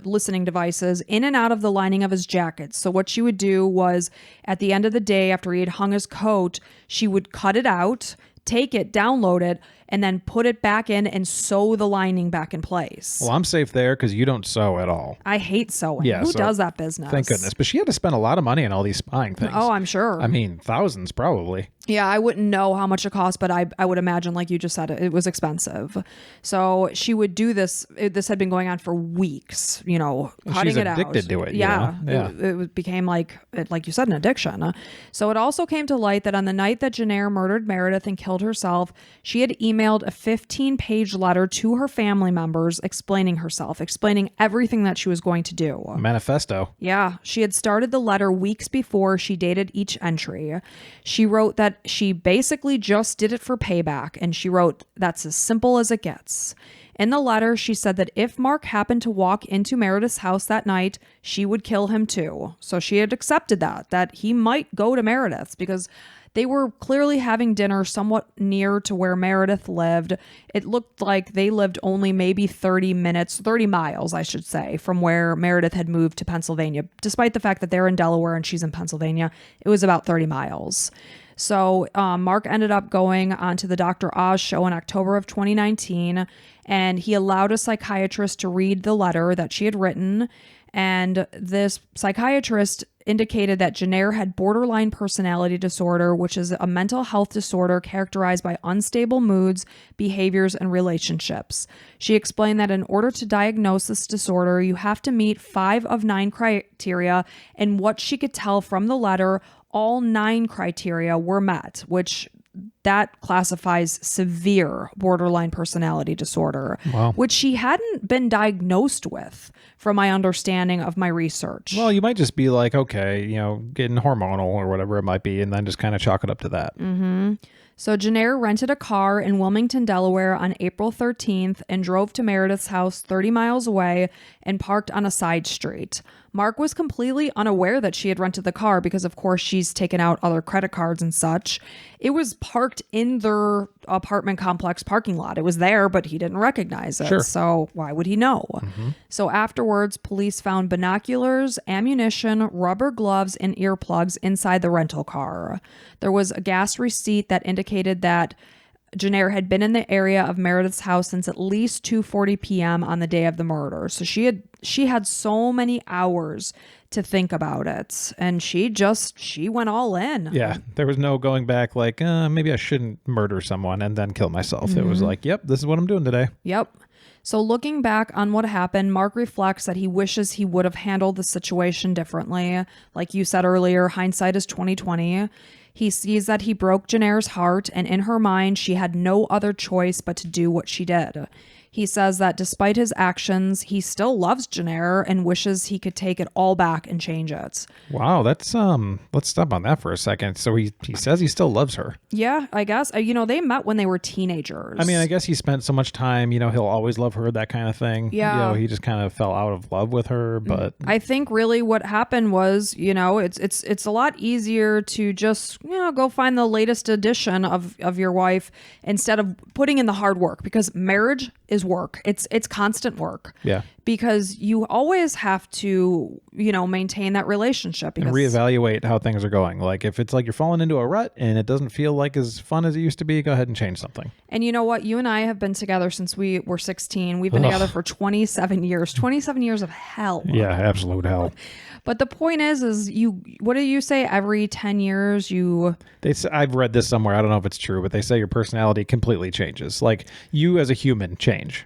listening devices in and out of the lining of his jacket. So what she would do was at the end of the day, after he had hung his coat, she would cut it out, take it, download it, and then put it back in and sew the lining back in place. Well, I'm safe there because you don't sew at all. I hate sewing. Yeah, Who does that business? Thank goodness. But she had to spend a lot of money on all these spying things. Oh, I'm sure. I mean, thousands probably. Yeah, I wouldn't know how much it cost, but I would imagine, like you just said, it was expensive. So she would do this. This had been going on for weeks, cutting it out. She's addicted to it. Yeah. It became like you said, an addiction. So it also came to light that on the night that Jennair murdered Meredith and killed herself, she had emailed a 15-page letter to her family members explaining herself, explaining everything that she was going to do. A manifesto. Yeah. She had started the letter weeks before she dated each entry. She wrote that she basically just did it for payback, and she wrote, "That's as simple as it gets." In the letter, she said that if Mark happened to walk into Meredith's house that night, she would kill him too. So she had accepted that he might go to Meredith's because they were clearly having dinner somewhat near to where Meredith lived. It looked like they lived only maybe 30 miles, I should say, from where Meredith had moved to Pennsylvania. Despite the fact that they're in Delaware and she's in Pennsylvania, it was about 30 miles. So Mark ended up going onto the Dr. Oz show in October of 2019, and he allowed a psychiatrist to read the letter that she had written. And this psychiatrist indicated that Jennair had borderline personality disorder, which is a mental health disorder characterized by unstable moods, behaviors, and relationships. She explained that in order to diagnose this disorder, you have to meet 5 of 9 criteria, and what she could tell from the letter, all 9 criteria were met, which that classifies severe borderline personality disorder, wow, which she hadn't been diagnosed with from my understanding of my research. Well, you might just be like, okay, getting hormonal or whatever it might be, and then just kind of chalk it up to that. Mm-hmm. So Jennair rented a car in Wilmington, Delaware on April 13th and drove to Meredith's house 30 miles away and parked on a side street. Mark was completely unaware that she had rented the car because, of course, she's taken out other credit cards and such. It was parked in their apartment complex parking lot. It was there, but he didn't recognize it. Sure. So why would he know? Mm-hmm. So afterwards, police found binoculars, ammunition, rubber gloves, and earplugs inside the rental car. There was a gas receipt that indicated that Jennair had been in the area of Meredith's house since at least 2:40 p.m. on the day of the murder. So she had so many hours to think about it, and she went all in. Yeah, there was no going back like, maybe I shouldn't murder someone and then kill myself. Mm-hmm. It was like, yep, this is what I'm doing today. Yep. So looking back on what happened, Mark reflects that he wishes he would have handled the situation differently. Like you said earlier, hindsight is 20/20. He sees that he broke Jennair's heart, and in her mind, she had no other choice but to do what she did. He says that despite his actions, he still loves Jennair and wishes he could take it all back and change it. Wow, that's let's stop on that for a second. So he says he still loves her. Yeah, I guess. They met when they were teenagers. I mean, I guess he spent so much time, he'll always love her, that kind of thing. Yeah. He just kind of fell out of love with her, but I think really what happened was, it's a lot easier to just, go find the latest edition of your wife instead of putting in the hard work, because marriage is work. It's constant work. Yeah. Because you always have to, maintain that relationship. Because, and reevaluate how things are going. Like if it's like you're falling into a rut and it doesn't feel like as fun as it used to be, go ahead and change something. And you know what? You and I have been together since we were 16. We've been together for 27 years. 27 years of hell. Yeah, absolute hell. But the point is what do you say? Every 10 years I've read this somewhere. I don't know if it's true, but they say your personality completely changes. Like you as a human change,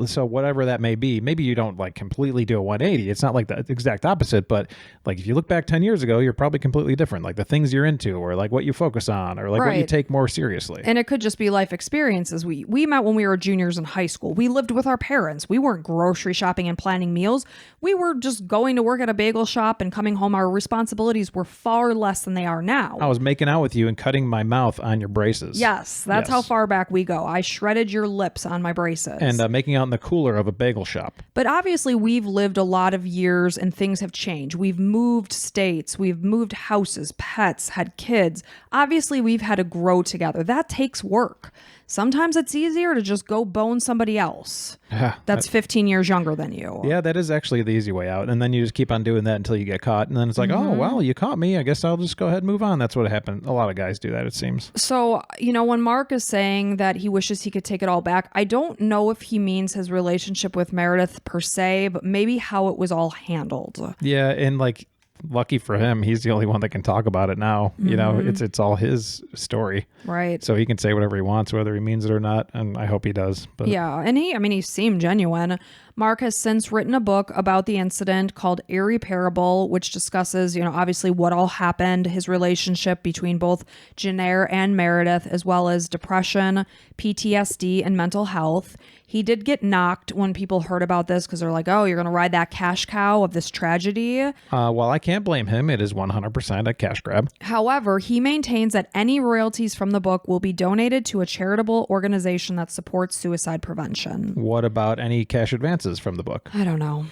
so whatever that may be, maybe you don't like completely do a 180. It's not like the exact opposite, but like if you look back 10 years ago, you're probably completely different. Like the things you're into or like what you focus on or like what you take more seriously. And it could just be life experiences. We met when we were juniors in high school. We lived with our parents. We weren't grocery shopping and planning meals. We were just going to work at a bagel shop and coming home. Our responsibilities were far less than they are now. I was making out with you and cutting my mouth on your braces. Yes, that's how far back we go. I shredded your lips on my braces. And making out in the cooler of a bagel shop. But obviously we've lived a lot of years and things have changed. We've moved states, we've moved houses, pets, had kids. Obviously we've had to grow together. That takes work. Sometimes it's easier to just go bone somebody else that's 15 years younger than you. Yeah, that is actually the easy way out. And then you just keep on doing that until you get caught. And then it's like, oh, well, you caught me. I guess I'll just go ahead and move on. That's what happened. A lot of guys do that, it seems. So, when Mark is saying that he wishes he could take it all back, I don't know if he means his relationship with Meredith per se, but maybe how it was all handled. Yeah, and like, lucky for him, he's the only one that can talk about it now. It's all his story, right? So he can say whatever he wants, whether he means it or not, and I hope he does. But yeah, and he seemed genuine. Mark has since written a book about the incident called Irreparable, which discusses, obviously what all happened, his relationship between both Jennair and Meredith, as well as depression, PTSD, and mental health. He did get knocked when people heard about this because they're like, oh, you're going to ride that cash cow of this tragedy. Well, I can't blame him. It is 100% a cash grab. However, he maintains that any royalties from the book will be donated to a charitable organization that supports suicide prevention. What about any cash advances from the book? I don't know.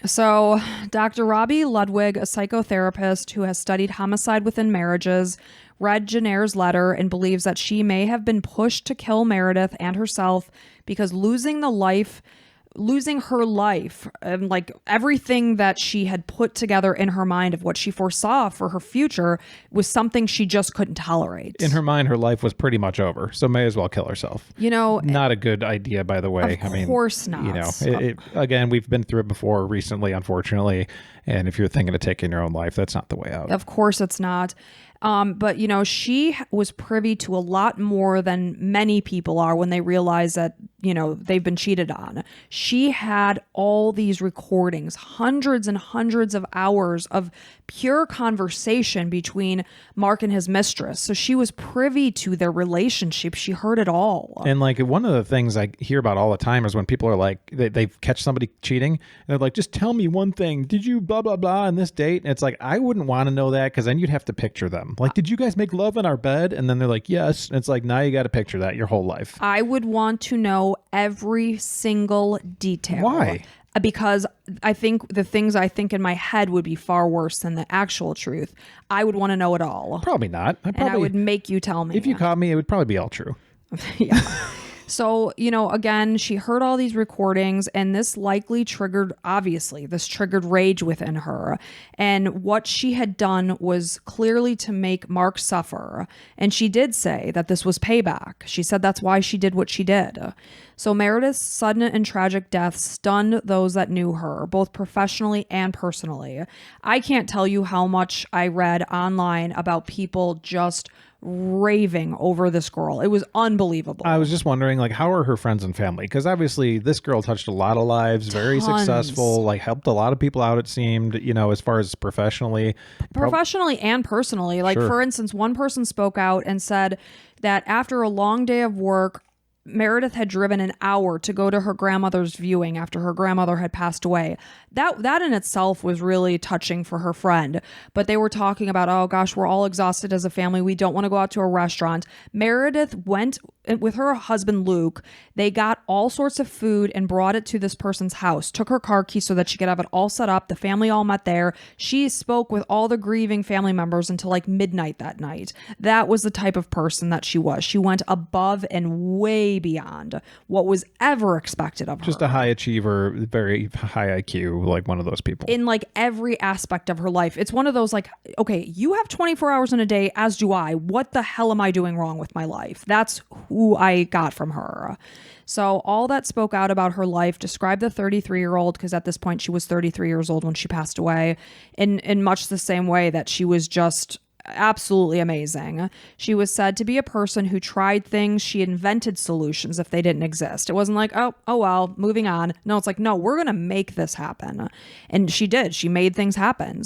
So, Dr. Robbie Ludwig, a psychotherapist who has studied homicide within marriages, read Jennair's letter and believes that she may have been pushed to kill Meredith and herself because losing her life and like everything that she had put together in her mind of what she foresaw for her future was something she just couldn't tolerate. In her mind, her life was pretty much over, so may as well kill herself. Not a good idea, by the way. Of course not. Again, we've been through it before recently, unfortunately, and if you're thinking of taking your own life, that's not the way out. Of course it's not. But, she was privy to a lot more than many people are when they realize that, they've been cheated on. She had all these recordings, hundreds and hundreds of hours of pure conversation between Mark and his mistress. So she was privy to their relationship. She heard it all. And like one of the things I hear about all the time is when people are like, they catch somebody cheating and they're like, just tell me one thing. Did you blah, blah, blah on this date? And it's like, I wouldn't want to know that because then you'd have to picture them. Like, did you guys make love in our bed? And then they're like, yes. And it's like, now you got to picture that your whole life. I would want to know every single detail. Why? Because I think the things I think in my head would be far worse than the actual truth. I would want to know it all. Probably not. I would make you tell me. If you caught me, it would probably be all true. Yeah. So, again, she heard all these recordings and this likely triggered rage within her. And what she had done was clearly to make Mark suffer. And she did say that this was payback. She said that's why she did what she did. So Meredith's sudden and tragic death stunned those that knew her, both professionally and personally. I can't tell you how much I read online about people just raving over this girl. It was unbelievable. I was just wondering, like, how are her friends and family? Because obviously this girl touched a lot of lives, very successful, like helped a lot of people out, it seemed, as far as professionally. And personally. Like, for instance, one person spoke out and said that after a long day of work, Meredith had driven an hour to go to her grandmother's viewing after her grandmother had passed away. That in itself was really touching for her friend. But they were talking about, oh gosh, we're all exhausted as a family. We don't want to go out to a restaurant. Meredith went with her husband Luke, they got all sorts of food and brought it to this person's house, took her car keys so that she could have it all set up. The family all met there. She spoke with all the grieving family members until like midnight that night. That was the type of person that she was. She went above and way beyond what was ever expected of her. Just a high achiever, very high IQ, like one of those people. In like every aspect of her life. It's one of those like, okay, you have 24 hours in a day, as do I. What the hell am I doing wrong with my life? That's who I got from her. So all that spoke out about her life described the 33-year-old, because at this point she was 33 years old when she passed away, in much the same way that she was just absolutely amazing. She was said to be a person who tried things. She invented solutions if they didn't exist. It wasn't like, oh well, moving on. No, it's like, no, we're going to make this happen. And she did. She made things happen.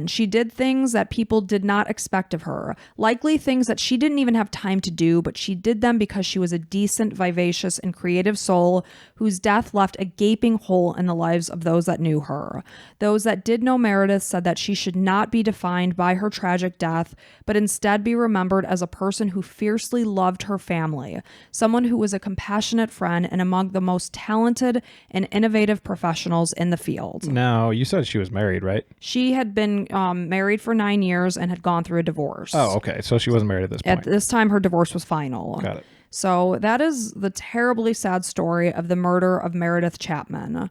She did things that people did not expect of her, likely things that she didn't even have time to do, but she did them because she was a decent, vivacious, and creative soul whose death left a gaping hole in the lives of those that knew her. Those that did know Meredith said that she should not be defined by her tragic death, but instead be remembered as a person who fiercely loved her family, someone who was a compassionate friend and among the most talented and innovative professionals in the field. Now, you said she was married, right? She had been married for 9 years and had gone through a divorce. Oh, okay. So she wasn't married at this point. At this time, her divorce was final. Got it. So that is the terribly sad story of the murder of Meredith Chapman.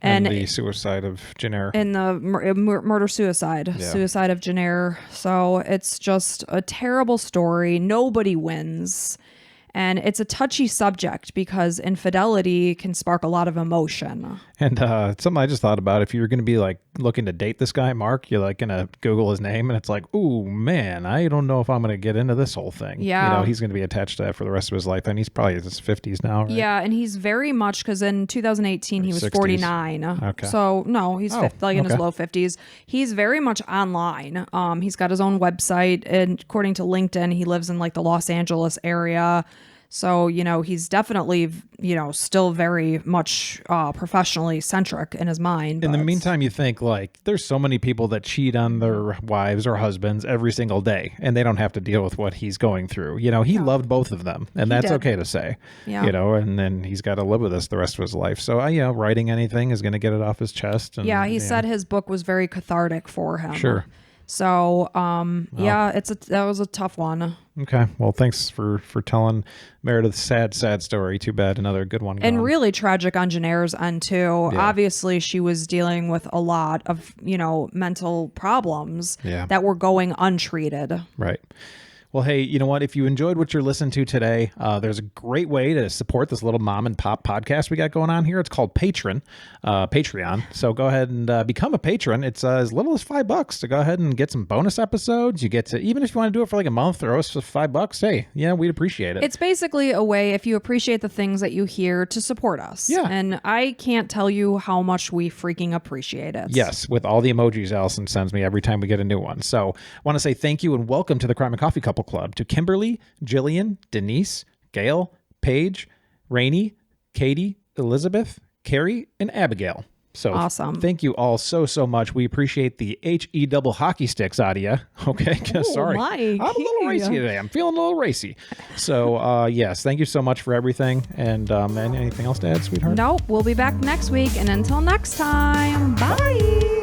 And the suicide of Jennair. And the murder-suicide. Yeah. Suicide of Jennair. So it's just a terrible story. Nobody wins. And it's a touchy subject because infidelity can spark a lot of emotion. And something I just thought about, if you were going to be like looking to date this guy, Mark, you're like going to Google his name and it's like, ooh, man, I don't know if I'm going to get into this whole thing. Yeah. You know, he's going to be attached to that for the rest of his life. And he's probably in his 50s now, right? Yeah, and he's very much, because in 2018 he was 60s. 49. Okay. So no, he's in his low 50s. He's very much online. He's got his own website, and according to LinkedIn, he lives in like the Los Angeles area. So, you know, he's definitely, you know, still very much professionally centric in his mind. In the meantime, you think like there's so many people that cheat on their wives or husbands every single day, and they don't have to deal with what he's going through. You know, he loved both of them, and that's okay to say. Yeah. You know, and then he's got to live with this the rest of his life. So, you know, writing anything is going to get it off his chest. And, yeah, he said his book was very cathartic for him. Sure. So, yeah, that was a tough one. Okay. Well, thanks for telling Meredith's sad story. Too bad. Another good one. And gone. really tragic on Jennair's end, too. Yeah. Obviously, she was dealing with a lot of, you know, mental problems that were going untreated. Right. Well, hey, you know what? If you enjoyed what you're listening to today, there's a great way to support this little mom and pop podcast we got going on here. It's called Patreon. So go ahead and become a patron. It's as little as $5 to go ahead and get some bonus episodes. You get to, even if you want to do it for like a month, throw us $5. Hey, yeah, we'd appreciate it. It's basically a way, if you appreciate the things that you hear, to support us. Yeah. And I can't tell you how much we freaking appreciate it. Yes, with all the emojis Allison sends me every time we get a new one. So I want to say thank you and welcome to the Crime and Coffee Couple Club, to Kimberly, Jillian, Denise, Gail, Paige, Rainey, Katie, Elizabeth, Carrie, and Abigail. So awesome. Thank you all so much. We appreciate the HE double hockey sticks out of you. Okay. Sorry. I'm a little racy today. I'm feeling a little racy. So yes, thank you so much for everything. And anything else to add, sweetheart? Nope. We'll be back next week. And until next time, bye.